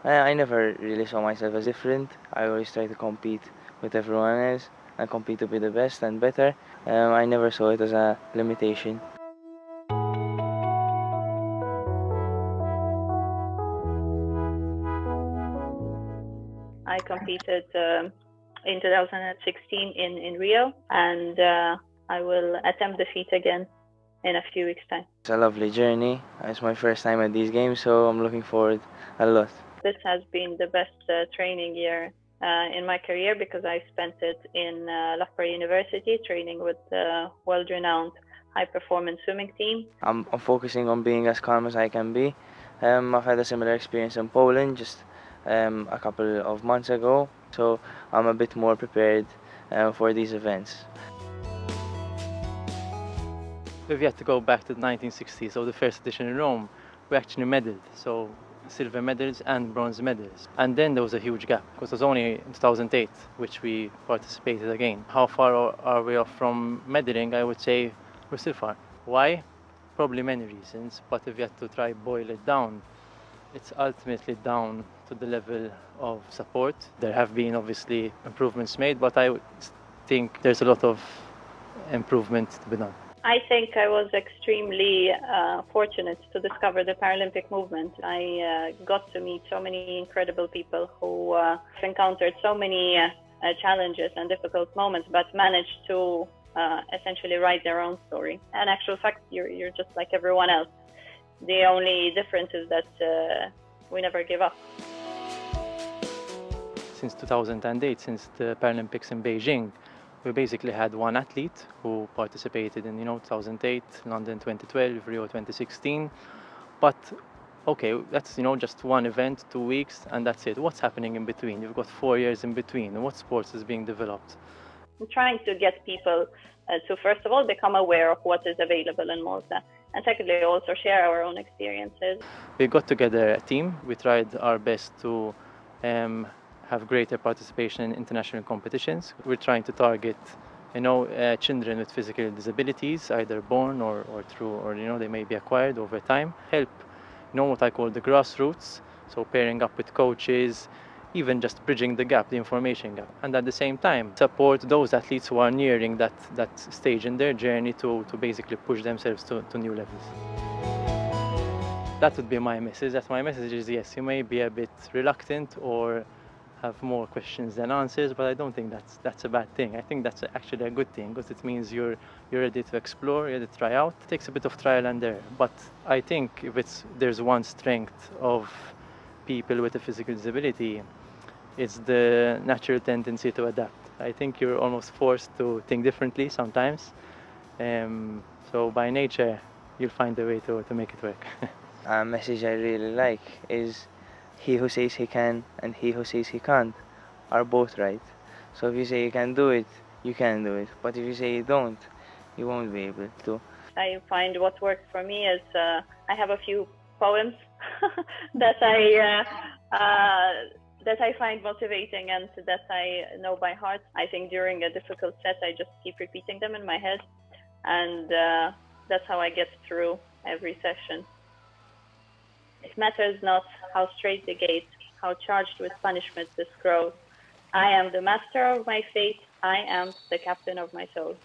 I never really saw myself as different. I always try to compete with everyone else and compete to be the best and better. I never saw it as a limitation. I competed in 2016 in Rio, and I will attempt the feat again in a few weeks' time. It's a lovely journey. It's my first time at these games, so I'm looking forward a lot. This has been the best training year in my career because I spent it in Loughborough University training with the world-renowned high-performance swimming team. I'm focusing on being as calm as I can be. I've had a similar experience in Poland just a couple of months ago, so I'm a bit more prepared for these events. We've yet to go back to the 1960s, so the first edition in Rome, we actually medaled, so silver medals and bronze medals. And then there was a huge gap, because it was only in 2008 which we participated again. How far are we off from medaling? I would say we're still far. Why? Probably many reasons, but if you have to try boil it down, it's ultimately down to the level of support. There have been obviously improvements made, but I think there's a lot of improvement to be done. I think I was extremely fortunate to discover the Paralympic movement. I got to meet so many incredible people who encountered so many challenges and difficult moments, but managed to essentially write their own story. In actual fact, you're just like everyone else. The only difference is that we never give up. Since 2008, since the Paralympics in Beijing, we basically had one athlete who participated in 2008, London 2012, Rio 2016. But okay, that's just one event, 2 weeks, and that's it. What's happening in between? You've got 4 years in between. What sports is being developed? I'm trying to get people to, first of all, become aware of what is available in Malta, and secondly, also share our own experiences. We got together a team. We tried our best to have greater participation in international competitions. We're trying to target, children with physical disabilities, either born or through, or they may be acquired over time. Help, what I call the grassroots. So pairing up with coaches, even just bridging the gap, the information gap, and at the same time support those athletes who are nearing that stage in their journey to basically push themselves to new levels. That would be my message. That's my message is yes, you may be a bit reluctant or have more questions than answers, but I don't think that's a bad thing. I think that's actually a good thing because it means you're ready to explore, ready to try out. It takes a bit of trial and error, but I think if there's one strength of people with a physical disability, it's the natural tendency to adapt. I think you're almost forced to think differently sometimes. So by nature, you'll find a way to make it work. A message I really like is he who says he can and he who says he can't are both right. So if you say you can do it, you can do it. But if you say you don't, you won't be able to. I find what works for me is I have a few poems that I find motivating and that I know by heart. I think during a difficult set, I just keep repeating them in my head, and that's how I get through every session. It matters not how straight the gate, how charged with punishment this grows. I am the master of my fate. I am the captain of my soul.